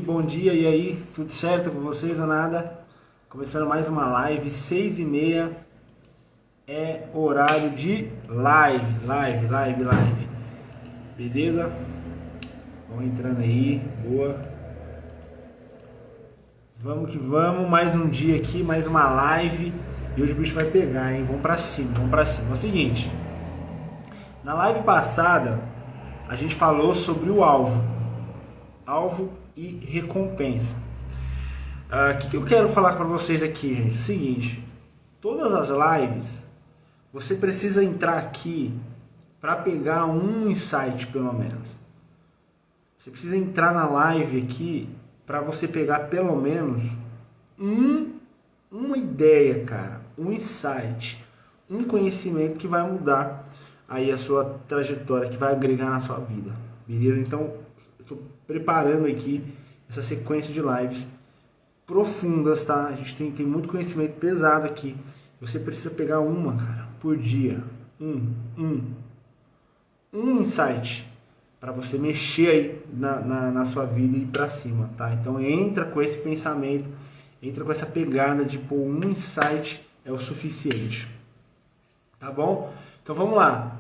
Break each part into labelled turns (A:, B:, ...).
A: bom dia, e aí, tudo certo com vocês ou nada? Começando mais uma live, 6h30 é horário de live, beleza? Vamos entrando aí, boa. Vamos que vamos, mais um dia aqui, mais uma live, e hoje o bicho vai pegar, hein? Vamos pra cima. É o seguinte, na live passada, a gente falou sobre o alvo e recompensa. O que eu quero falar para vocês aqui, gente? É o seguinte, todas as lives, você precisa entrar aqui para pegar um insight, pelo menos. Você precisa entrar na live aqui para você pegar pelo menos uma ideia, cara, um insight, um conhecimento que vai mudar aí a sua trajetória, que vai agregar na sua vida, beleza? Então, eu estou preparando aqui essa sequência de lives profundas, tá? A gente tem muito conhecimento pesado aqui. Você precisa pegar uma, cara, por dia. Um insight para você mexer aí na sua vida e ir para cima, tá? Então entra com esse pensamento, entra com essa pegada de pô, um insight é o suficiente, tá bom? Então vamos lá,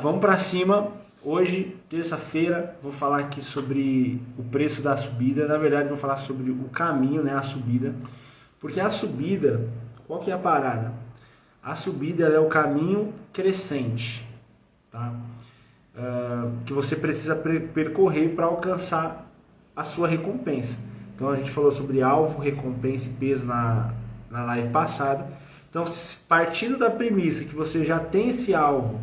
A: vamos para cima. Hoje, terça-feira, vou falar aqui sobre o preço da subida. Na verdade, vou falar sobre o caminho, né, a subida. Porque a subida, qual que é a parada? A subida ela é o caminho crescente, tá? Que você precisa percorrer para alcançar a sua recompensa. Então, a gente falou sobre alvo, recompensa e peso na live passada. Então, partindo da premissa que você já tem esse alvo,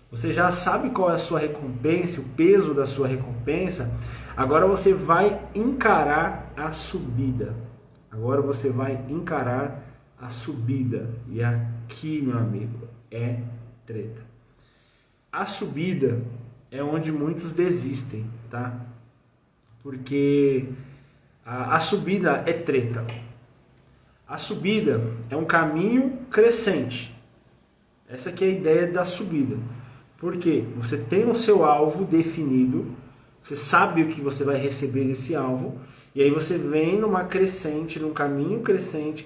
A: você já sabe qual é a sua recompensa, o peso da sua recompensa, agora você vai encarar a subida. E aqui, meu amigo, é treta. A subida é onde muitos desistem, tá? Porque a subida é treta. A subida é um caminho crescente. Essa aqui é a ideia da subida. Porque você tem o seu alvo definido, você sabe o que você vai receber desse alvo, e aí você vem numa crescente, num caminho crescente,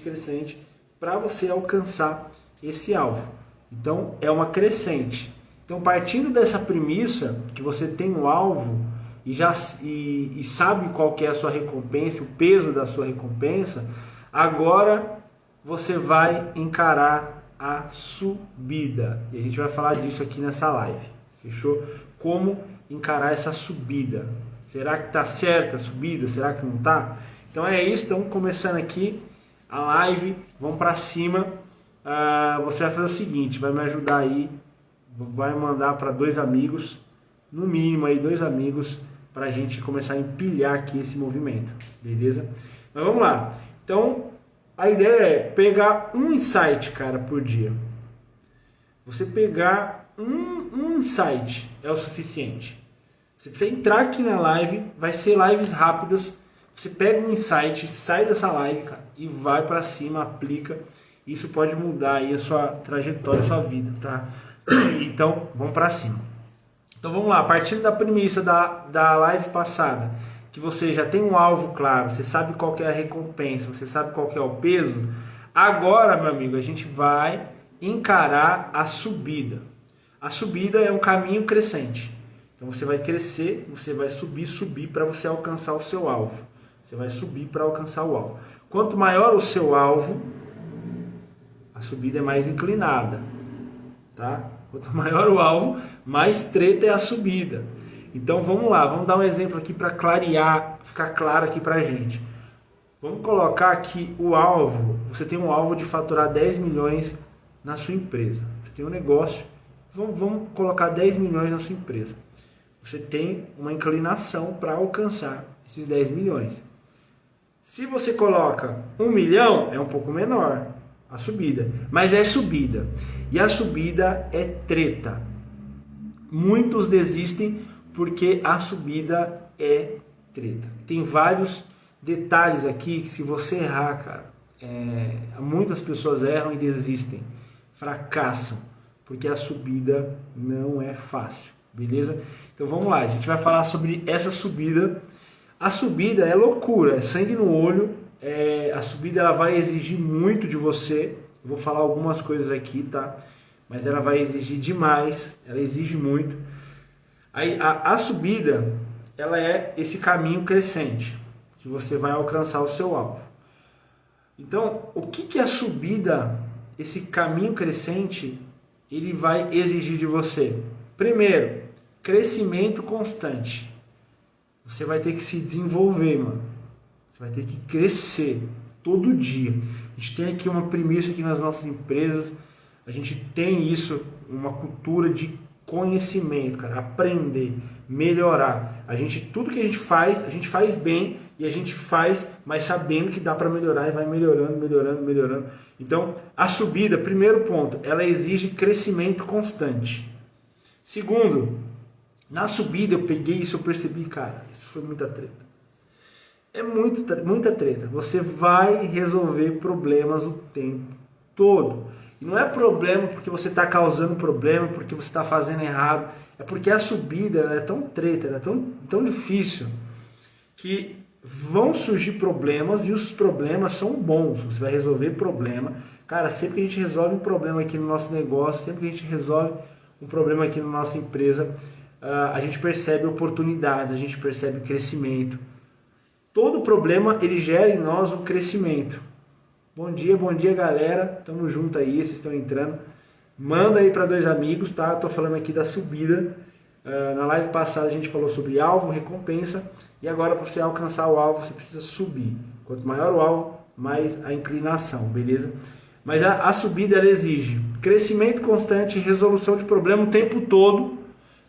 A: para você alcançar esse alvo. Então é uma crescente. Então, partindo dessa premissa que você tem um alvo e sabe qual que é a sua recompensa, o peso da sua recompensa, agora você vai encarar a subida. E a gente vai falar disso aqui nessa live. Fechou? Como encarar essa subida? Será que tá certa a subida? Será que não tá? Então é isso, estamos começando aqui a live, vamos para cima. Você vai fazer o seguinte, vai me ajudar aí, vai mandar para 2 amigos, no mínimo aí 2 amigos, para a gente começar a empilhar aqui esse movimento, beleza? Mas vamos lá. Então, a ideia é pegar um insight, cara, por dia. Você pegar um insight é o suficiente. Você precisa entrar aqui na live, vai ser lives rápidas. Você pega um insight, sai dessa live, cara, e vai pra cima, aplica. Isso pode mudar aí a sua trajetória, a sua vida, tá? Então, vamos pra cima. Então vamos lá, partindo da premissa da live passada, que você já tem um alvo claro, você sabe qual que é a recompensa, você sabe qual que é o peso, agora, meu amigo, a gente vai encarar a subida. A subida é um caminho crescente. Então você vai crescer, você vai subir para você alcançar o seu alvo. Você vai subir para alcançar o alvo. Quanto maior o seu alvo, a subida é mais inclinada, tá? Quanto maior o alvo, mais treta é a subida. Então vamos lá, vamos dar um exemplo aqui para clarear, ficar claro aqui pra gente. Vamos colocar aqui o alvo, você tem um alvo de faturar 10 milhões na sua empresa. Você tem um negócio, vamos colocar 10 milhões na sua empresa. Você tem uma inclinação para alcançar esses 10 milhões. Se você coloca 1 milhão, é um pouco menor a subida, mas é subida. E a subida é treta. Muitos desistem porque a subida é treta. Tem vários detalhes aqui que se você errar, cara, muitas pessoas erram e desistem, fracassam, porque a subida não é fácil, beleza? Então vamos lá, a gente vai falar sobre essa subida A subida é loucura, é sangue no olho, a subida ela vai exigir muito de você. Eu vou falar algumas coisas aqui, tá? Mas ela vai exigir demais, ela exige muito. Aí, a subida, ela é esse caminho crescente, que você vai alcançar o seu alvo. Então, o que é a subida, esse caminho crescente, ele vai exigir de você? Primeiro, crescimento constante. Você vai ter que se desenvolver, mano. Você vai ter que crescer todo dia. A gente tem aqui uma premissa aqui nas nossas empresas. A gente tem isso, uma cultura de conhecimento, cara. Aprender, melhorar. Tudo que a gente faz bem e a gente faz, mas sabendo que dá para melhorar e vai melhorando, melhorando, melhorando. Então, a subida, primeiro ponto, ela exige crescimento constante. Segundo, na subida eu peguei isso, eu percebi, cara, isso foi muita treta. É muita treta. Você vai resolver problemas o tempo todo. E não é problema porque você está causando problema, porque você está fazendo errado. É porque a subida ela é tão treta, ela é tão difícil, que vão surgir problemas e os problemas são bons. Você vai resolver problema. Cara, sempre que a gente resolve um problema aqui no nosso negócio, sempre que a gente resolve um problema aqui na nossa empresa, a gente percebe oportunidades, a gente percebe crescimento. Todo problema ele gera em nós um crescimento. Bom dia galera, tamo junto aí, vocês estão entrando. Manda aí para 2 amigos, tá? Eu tô falando aqui da subida. Na live passada a gente falou sobre alvo, recompensa, e agora para você alcançar o alvo você precisa subir. Quanto maior o alvo, mais a inclinação, beleza? Mas a subida ela exige crescimento constante, resolução de problema o tempo todo.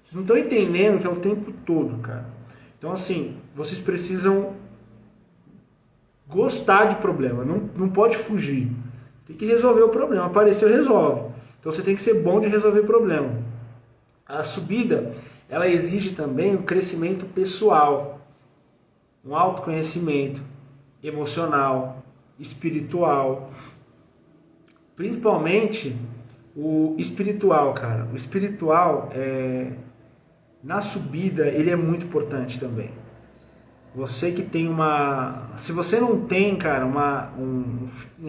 A: Vocês não estão entendendo que é o tempo todo, cara. Então assim, vocês precisam gostar de problema, não pode fugir. Tem que resolver o problema, apareceu, resolve. Então você tem que ser bom de resolver problema. A subida, ela exige também um crescimento pessoal, um autoconhecimento emocional, espiritual. Principalmente o espiritual, cara. O espiritual, na subida, ele é muito importante também. Você que tem se você não tem, cara,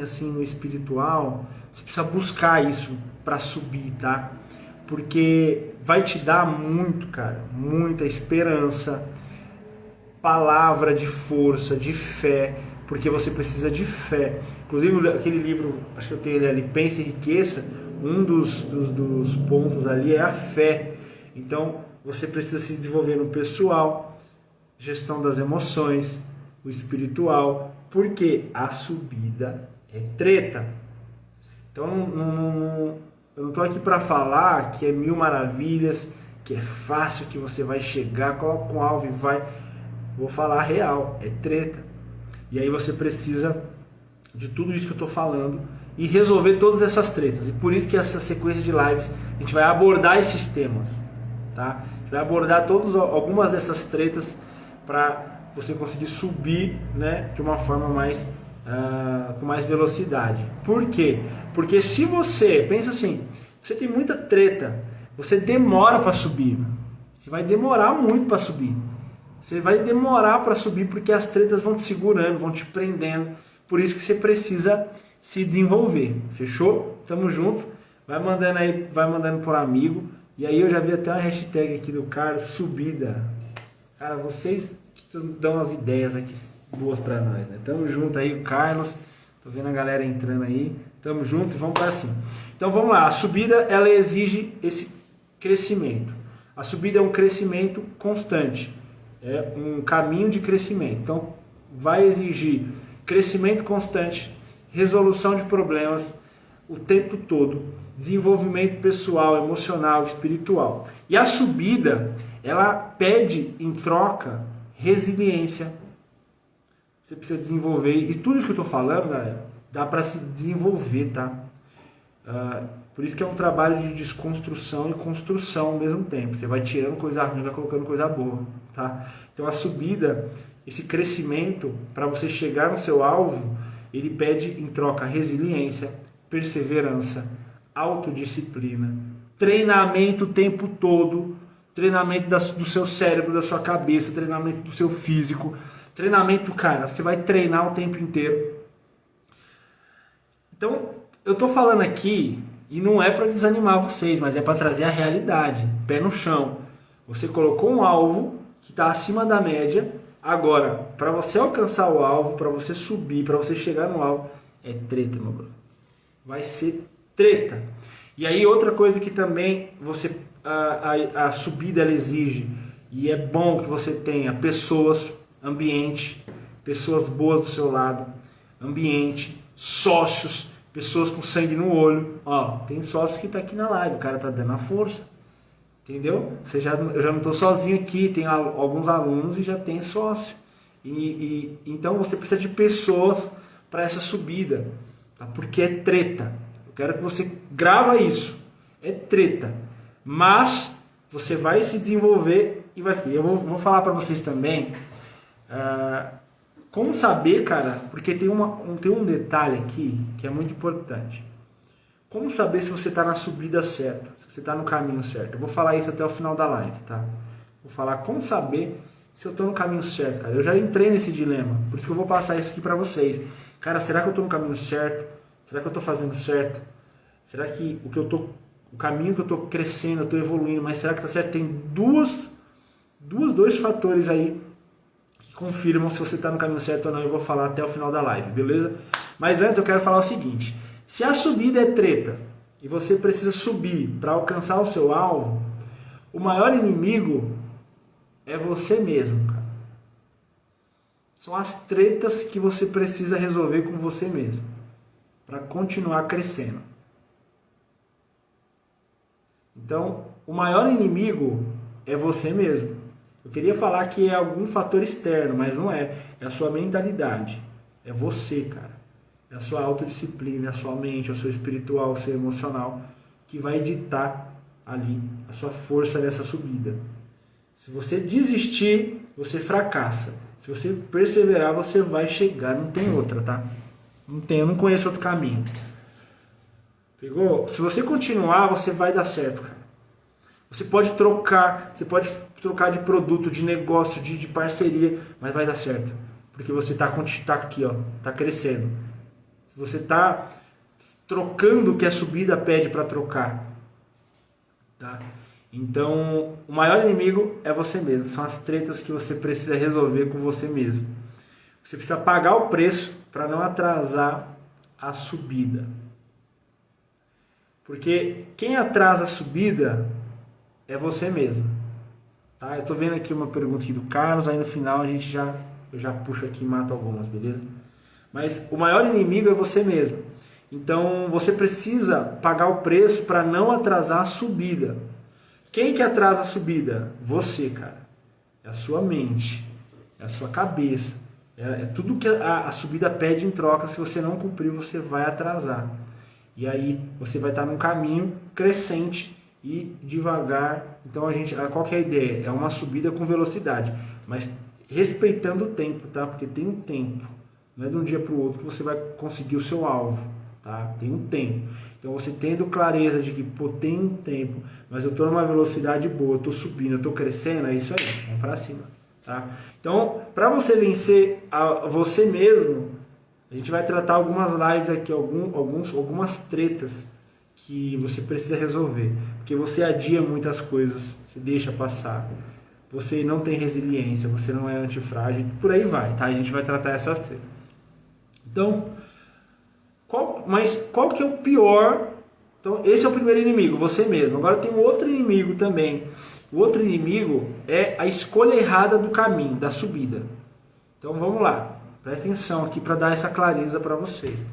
A: assim, no espiritual, você precisa buscar isso para subir, tá? Porque vai te dar muito, cara, muita esperança, palavra de força, de fé, porque você precisa de fé. Inclusive, aquele livro, acho que eu tenho ele ali, Pense e Enriqueça, um dos pontos ali é a fé. Então, você precisa se desenvolver no pessoal, gestão das emoções, o espiritual, porque a subida é treta. Então, eu não estou aqui para falar que é 1000 maravilhas, que é fácil, que você vai chegar, coloca um alvo e vai. Vou falar real, é treta. E aí você precisa de tudo isso que eu estou falando e resolver todas essas tretas. E por isso que essa sequência de lives a gente vai abordar esses temas, tá? A gente vai abordar algumas dessas tretas para você conseguir subir, né, de uma forma com mais velocidade. Por quê? Porque se você, pensa assim, você tem muita treta, você demora para subir, você vai demorar muito para subir. Você vai demorar para subir porque as tretas vão te segurando, vão te prendendo. Por isso que você precisa se desenvolver. Fechou? Tamo junto. Vai mandando aí, vai mandando por amigo. E aí eu já vi até uma hashtag aqui do Carlos, subida. Cara, vocês que dão as ideias aqui boas para nós, né? Tamo junto aí, o Carlos. Tô vendo a galera entrando aí. Tamo junto e vamos para cima. Então vamos lá. A subida, ela exige esse crescimento. A subida é um crescimento constante. É um caminho de crescimento. Então, vai exigir crescimento constante, resolução de problemas o tempo todo, desenvolvimento pessoal, emocional, espiritual. E a subida, ela pede em troca resiliência. Você precisa desenvolver. E tudo isso que eu estou falando, galera, dá para se desenvolver, tá? Por isso que é um trabalho de desconstrução e construção ao mesmo tempo. Você vai tirando coisa ruim e vai colocando coisa boa, tá? Então a subida, esse crescimento, para você chegar no seu alvo, ele pede em troca resiliência, perseverança, autodisciplina, treinamento o tempo todo. treinamento do seu cérebro, da sua cabeça, treinamento do seu físico, treinamento, cara, você vai treinar o tempo inteiro. Então, eu tô falando aqui e não é para desanimar vocês, mas é para trazer a realidade, pé no chão. Você colocou um alvo que está acima da média. Agora, para você alcançar o alvo, para você subir, para você chegar no alvo, é treta, meu brother. Vai ser treta. E aí outra coisa que também a subida ela exige, e é bom que você tenha pessoas, ambiente, pessoas boas do seu lado, ambiente, sócios, pessoas com sangue no olho. Ó, tem sócio que tá aqui na live, o cara tá dando a força. Entendeu? Eu já não estou sozinho aqui, tem alguns alunos e já tem sócio. Então você precisa de pessoas para essa subida, tá? Porque é treta. Eu quero que você grava isso. É treta. Mas você vai se desenvolver e vai subir. Eu vou falar para vocês também como saber, cara, porque tem um detalhe aqui que é muito importante. Como saber se você está na subida certa, se você está no caminho certo? Eu vou falar isso até o final da live, tá? Vou falar como saber se eu estou no caminho certo, cara. Eu já entrei nesse dilema, por isso que eu vou passar isso aqui para vocês. Cara, será que eu estou no caminho certo? Será que eu estou fazendo certo? Será que o caminho que eu estou crescendo, eu estou evoluindo, mas será que está certo? Tem dois fatores aí que confirmam se você está no caminho certo ou não. Eu vou falar até o final da live, beleza? Mas antes eu quero falar o seguinte. Se a subida é treta e você precisa subir para alcançar o seu alvo, o maior inimigo é você mesmo, cara. São as tretas que você precisa resolver com você mesmo para continuar crescendo. Então, o maior inimigo é você mesmo. Eu queria falar que é algum fator externo, mas não é. É a sua mentalidade. É você, cara. É a sua autodisciplina, é a sua mente, é o seu espiritual, o seu emocional, que vai ditar ali a sua força nessa subida. Se você desistir, você fracassa. Se você perseverar, você vai chegar. Não tem outra, tá? Eu não conheço outro caminho. Pegou? Se você continuar, você vai dar certo, cara. Você pode trocar de produto, de negócio, de parceria, mas vai dar certo. Porque você tá aqui, ó, tá crescendo. Se você está trocando o que a subida pede para trocar, tá? Então, o maior inimigo é você mesmo. São as tretas que você precisa resolver com você mesmo. Você precisa pagar o preço para não atrasar a subida. Porque quem atrasa a subida é você mesmo. Tá? Eu estou vendo aqui uma pergunta aqui do Carlos, aí no final eu já puxo aqui e mato algumas, beleza? Mas o maior inimigo é você mesmo. Então você precisa pagar o preço para não atrasar a subida. Quem que atrasa a subida? Você, cara. É a sua mente, é a sua cabeça. É tudo que a subida pede em troca. Se você não cumprir, você vai atrasar. E aí você vai estar num caminho crescente e devagar. Então qual que é a ideia? É uma subida com velocidade, mas respeitando o tempo, tá? Porque tem um tempo. Não é de um dia para o outro que você vai conseguir o seu alvo, tá? Tem um tempo. Então você tendo clareza de que, pô, tem um tempo, mas eu estou numa velocidade boa, eu estou subindo, eu estou crescendo, é isso aí, vamos para cima, tá? Então, para você vencer você mesmo, a gente vai tratar algumas lives aqui, algumas tretas que você precisa resolver, porque você adia muitas coisas, você deixa passar, você não tem resiliência, você não é antifrágil, por aí vai, tá? A gente vai tratar essas tretas. Então, qual que é o pior? Então, esse é o primeiro inimigo, você mesmo. Agora tem um outro inimigo também. O outro inimigo é a escolha errada do caminho, da subida. Então vamos lá, presta atenção aqui para dar essa clareza para vocês.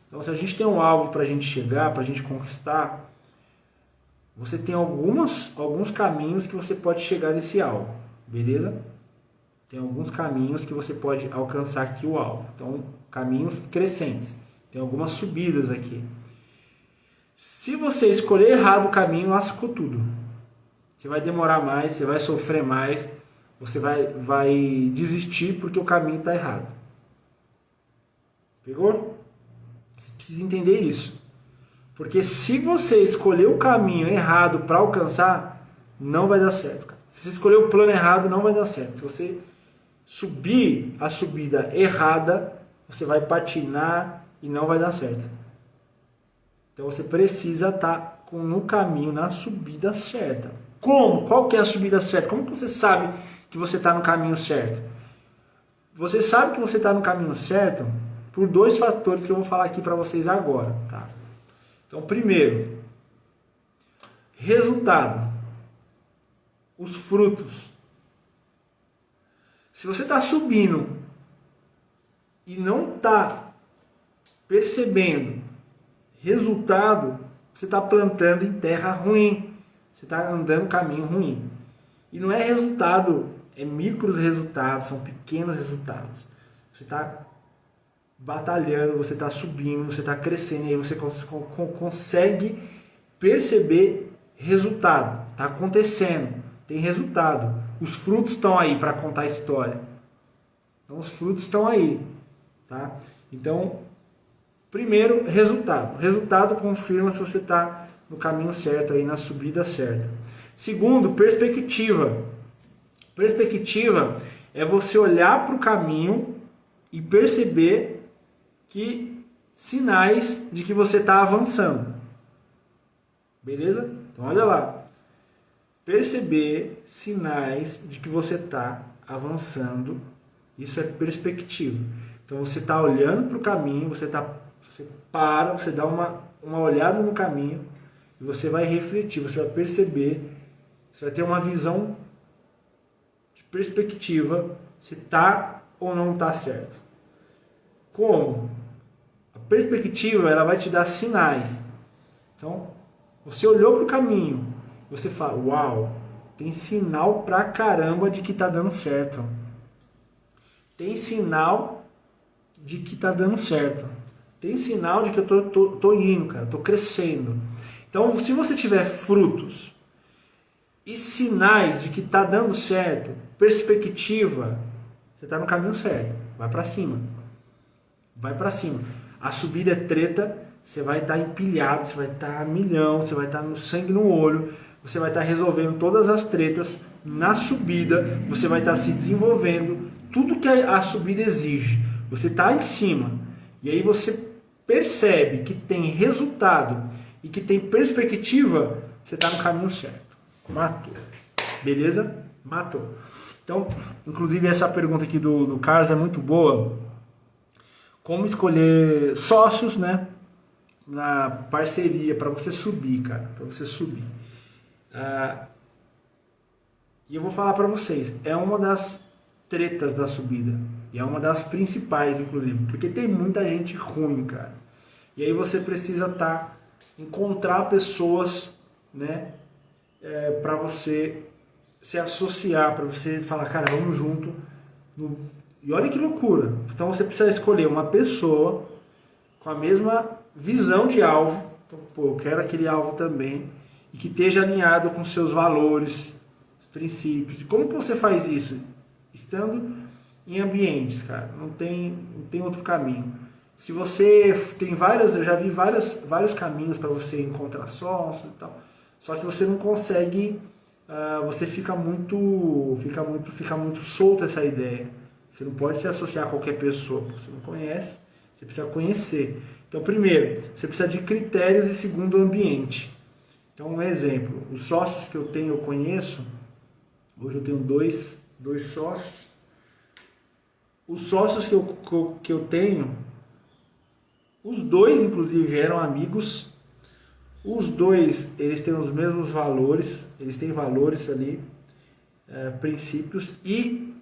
A: Então, se a gente tem um alvo para a gente chegar, para a gente conquistar, você tem alguns caminhos que você pode chegar nesse alvo, beleza? Tem alguns caminhos que você pode alcançar aqui o alvo. Então, caminhos crescentes. Tem algumas subidas aqui. Se você escolher errado o caminho, lascou tudo. Você vai demorar mais, você vai sofrer mais, você vai desistir porque o caminho está errado. Pegou? Você precisa entender isso. Porque se você escolher o caminho errado para alcançar, não vai dar certo, cara. Se você escolher o plano errado, não vai dar certo. Se você subir a subida errada, você vai patinar e não vai dar certo. Então você precisa estar no caminho, na subida certa. Como? Qual que é a subida certa? Como que você sabe que você está no caminho certo? Você sabe que você está no caminho certo por dois fatores que eu vou falar aqui para vocês agora. Tá? Então, primeiro, resultado. Os frutos. Se você está subindo e não está percebendo resultado, você está plantando em terra ruim. Você está andando caminho ruim. E não é resultado, é micros resultados, são pequenos resultados. Você está batalhando, você está subindo, você está crescendo, e aí você consegue perceber resultado. Está acontecendo, tem resultado. Os frutos estão aí para contar a história. Então os frutos estão aí. Tá? Então, primeiro, resultado. O resultado confirma se você está no caminho certo, aí, na subida certa. Segundo, perspectiva. Perspectiva é você olhar para o caminho e perceber que sinais de que você está avançando. Beleza? Então olha lá. Perceber sinais de que você está avançando. Isso é perspectiva. Então você está olhando para o caminho, você para, você dá uma olhada no caminho e você vai refletir, você vai perceber, você vai ter uma visão de perspectiva se está ou não está certo. Como? A perspectiva ela vai te dar sinais. Então, você olhou para o caminho, você fala, uau, tem sinal pra caramba de que está dando certo. Tem sinal de que está dando certo. Tem sinal de que eu tô indo, cara, tô crescendo. Então, se você tiver frutos e sinais de que está dando certo, perspectiva, você está no caminho certo. Vai para cima. Vai para cima. A subida é treta, você vai estar empilhado, você vai estar a milhão, você vai estar no sangue no olho, você vai estar resolvendo todas as tretas na subida, você vai estar se desenvolvendo, tudo que a subida exige. Você está em cima. E aí você percebe que tem resultado e que tem perspectiva, você está no caminho certo. Matou. Beleza? Matou. Então, inclusive essa pergunta aqui do Carlos é muito boa. Como escolher sócios, né? Na parceria, para você subir, cara. Para você subir. E eu vou falar para vocês. É uma das tretas da subida. E é uma das principais, inclusive. Porque tem muita gente ruim, cara. E aí você precisa encontrar pessoas, né? Para você se associar, para você falar, cara, vamos junto. E olha que loucura. Então você precisa escolher uma pessoa com a mesma visão de alvo. Então, pô, eu quero aquele alvo também. E que esteja alinhado com seus valores, princípios. E como que você faz isso? Estando em ambientes, cara. Não tem outro caminho. Se você tem eu já vi vários caminhos para você encontrar sócios e tal. Só que você não consegue, você fica muito solto essa ideia. Você não pode se associar a qualquer pessoa, porque você não conhece, você precisa conhecer. Então, primeiro, você precisa de critérios e segundo, ambiente. Então, um exemplo, os sócios que eu conheço, hoje eu tenho dois sócios. Os sócios que eu tenho, os dois, inclusive, eram amigos. Os dois, eles têm os mesmos valores, eles têm valores ali, princípios, e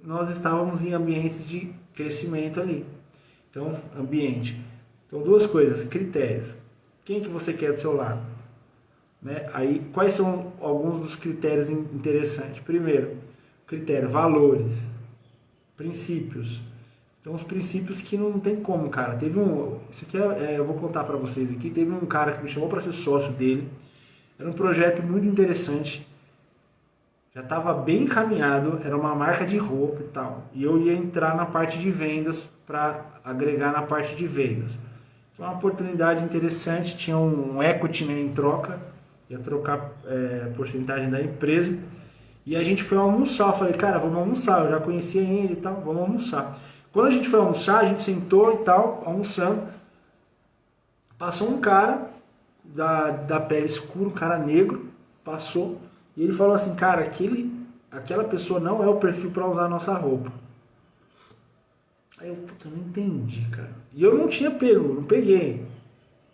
A: nós estávamos em ambientes de crescimento ali. Então, ambiente. Então, duas coisas, critérios. Quem que você quer do seu lado? Né? Aí, quais são alguns dos critérios interessantes? Primeiro, critério, valores, princípios. Então, os princípios que não tem como, cara. Isso aqui eu vou contar para vocês aqui. Teve um cara que me chamou para ser sócio dele. Era um projeto muito interessante. Já estava bem encaminhado. Era uma marca de roupa e tal. E eu ia entrar na parte de vendas para agregar na parte de vendas. Foi uma oportunidade interessante. Tinha um equity, né, em troca. ia trocar porcentagem da empresa. E a gente foi almoçar, eu falei, cara, vamos almoçar, eu já conhecia ele e tal, vamos almoçar. Quando a gente foi almoçar, a gente sentou e tal, almoçando, passou um cara da pele escura, um cara negro, passou, e ele falou assim, cara, aquela pessoa não é o perfil para usar a nossa roupa. Aí eu, puta, não entendi, cara. E eu não tinha pego, não peguei.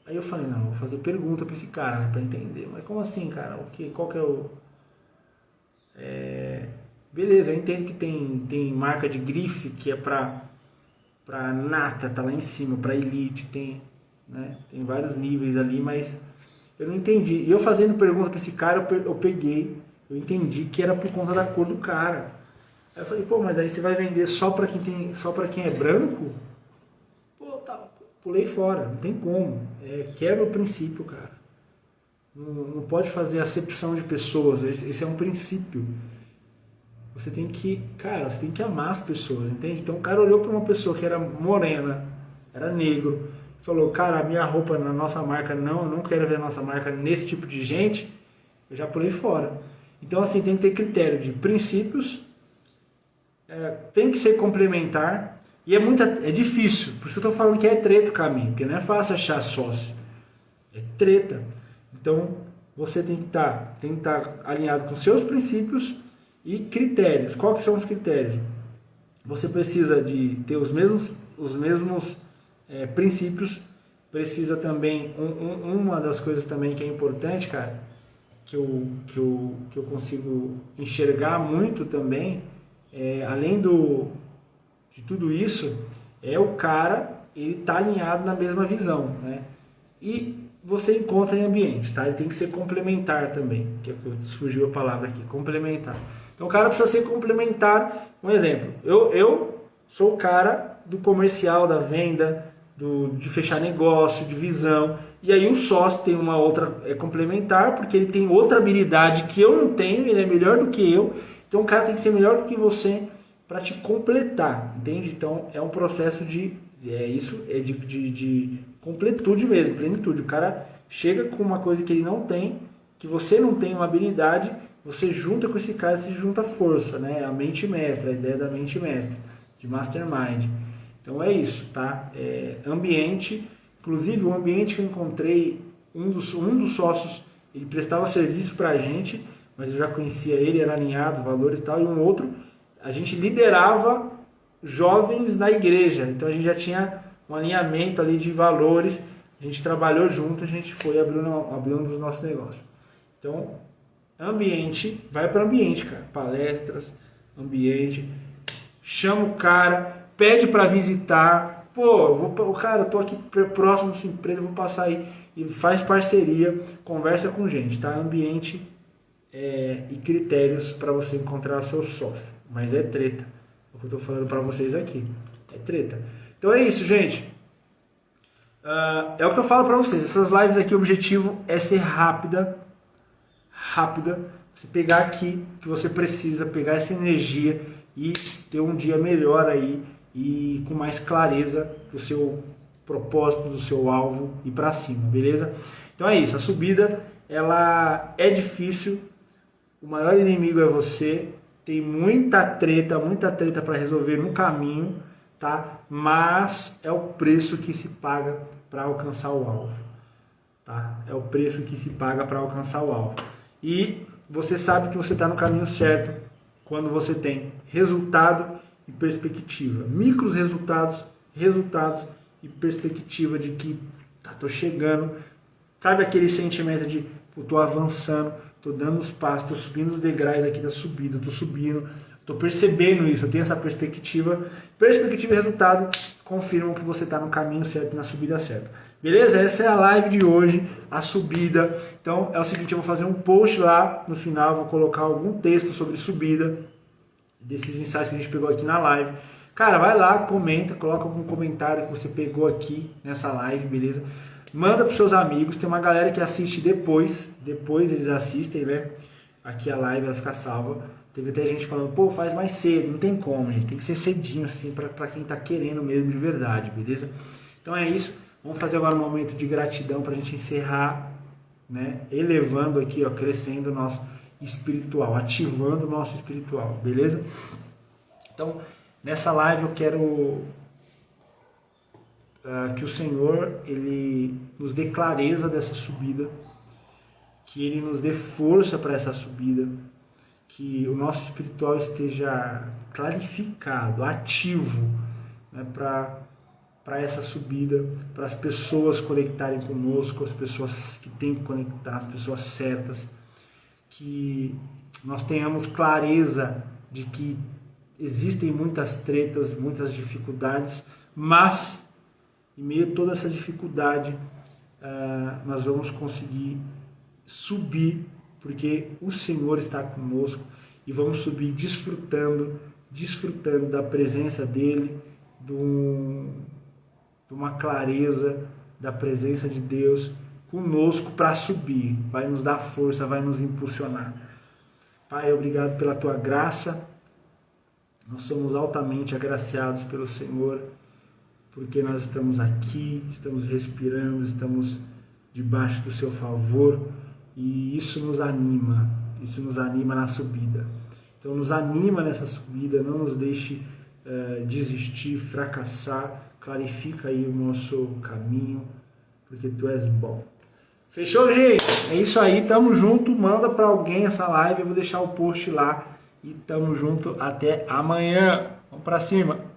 A: Aí eu falei, não, vou fazer pergunta pra esse cara, né, pra entender. Mas como assim, cara? Qual que é o... Beleza, eu entendo que tem marca de grife que é pra nata, tá lá em cima, pra elite, tem vários níveis ali, mas eu não entendi. E eu fazendo pergunta pra esse cara, eu peguei, eu entendi que era por conta da cor do cara. Aí eu falei, pô, mas aí você vai vender só pra quem é branco? Pô, tá, pulei fora, não tem como. Quebra o princípio, cara. Não pode fazer acepção de pessoas, esse é um princípio. Você tem que amar as pessoas, entende? Então o cara olhou para uma pessoa que era morena, era negro, falou, cara, a minha roupa na nossa marca, eu não quero ver a nossa marca nesse tipo de gente, eu já pulei fora. Então assim, tem que ter critério de princípios, tem que ser complementar, e é difícil, por isso que eu estou falando que é treta o caminho, porque não é fácil achar sócio, é treta. Então você tem que estar alinhado com seus princípios e critérios. Quais são os critérios? Você precisa de ter os mesmos princípios, precisa também, uma das coisas também que é importante, cara, que eu consigo enxergar muito também, além de tudo isso, o cara, ele tá alinhado na mesma visão, né? E você encontra em ambiente, tá? Ele tem que ser complementar também, que surgiu a palavra aqui, complementar. Então o cara precisa ser complementar. Um exemplo, eu sou o cara do comercial, da venda, de fechar negócio, de visão. E aí o sócio tem uma outra complementar, porque ele tem outra habilidade que eu não tenho, ele é melhor do que eu. Então o cara tem que ser melhor do que você para te completar, entende? Então é um processo de completude mesmo, plenitude. O cara chega com uma coisa que ele não tem, que você não tem uma habilidade, você junta com esse cara, você junta força, né? A mente mestra, a ideia da mente mestra, de mastermind. Então é isso, tá? Ambiente, inclusive o ambiente que eu encontrei, um dos sócios, ele prestava serviço pra gente, mas eu já conhecia ele, era alinhado, valores e tal, e um outro, a gente liderava jovens na igreja, então a gente já tinha um alinhamento ali de valores, a gente trabalhou junto, a gente foi abrindo os nossos negócios. Então, ambiente, vai para o ambiente, cara, palestras, ambiente, chama o cara, pede para visitar, pô, cara, eu tô aqui próximo da sua empresa, vou passar aí, e faz parceria, conversa com gente, tá? Ambiente e critérios para você encontrar o seu sócio, mas é treta. O que eu tô falando para vocês aqui. É treta. Então é isso, gente. É o que eu falo para vocês. Essas lives aqui, o objetivo é ser rápida. Você pegar aqui que você precisa, pegar essa energia e ter um dia melhor aí e com mais clareza do seu propósito, do seu alvo e para cima, beleza? Então é isso. A subida, ela é difícil. O maior inimigo é você. Tem muita treta para resolver no caminho, tá? Mas é o preço que se paga para alcançar o alvo, tá? É o preço que se paga para alcançar o alvo. E você sabe que você está no caminho certo quando você tem resultado e perspectiva. Micros resultados e perspectiva de que tô chegando. Sabe aquele sentimento de tô avançando, tô dando os passos, tô subindo os degraus aqui da subida, tô subindo, tô percebendo isso, eu tenho essa perspectiva. Perspectiva e resultado confirmam que você está no caminho certo, na subida certa. Beleza? Essa é a live de hoje, a subida. Então é o seguinte, eu vou fazer um post lá no final, vou colocar algum texto sobre subida, desses insights que a gente pegou aqui na live. Cara, vai lá, comenta, coloca algum comentário que você pegou aqui nessa live, beleza? Manda para os seus amigos, tem uma galera que assiste depois eles assistem, né? Aqui a live vai ficar salva. Teve até gente falando, pô, faz mais cedo, não tem como, gente, tem que ser cedinho assim, para quem tá querendo mesmo de verdade, beleza? Então é isso, vamos fazer agora um momento de gratidão pra gente encerrar né? Elevando aqui, ó, crescendo o nosso espiritual, ativando o nosso espiritual, beleza? Então, nessa live eu quero que o Senhor, Ele nos dê clareza dessa subida, que Ele nos dê força para essa subida, que o nosso espiritual esteja clarificado, ativo, né, para essa subida, para as pessoas conectarem conosco, as pessoas que têm que conectar, as pessoas certas, que nós tenhamos clareza de que existem muitas tretas, muitas dificuldades, mas em meio a toda essa dificuldade nós vamos conseguir subir, porque o Senhor está conosco, e vamos subir desfrutando da presença dEle, de uma clareza da presença de Deus conosco para subir. Vai nos dar força, vai nos impulsionar. Pai, obrigado pela Tua graça. Nós somos altamente agraciados pelo Senhor, porque nós estamos aqui, estamos respirando, estamos debaixo do Seu favor, e isso nos anima na subida. Então nos anima nessa subida, não nos deixe desistir, fracassar, clarifica aí o nosso caminho, porque Tu és bom. Fechou, gente? É isso aí, tamo junto, manda para alguém essa live, eu vou deixar o post lá, e tamo junto, até amanhã, vamos para cima!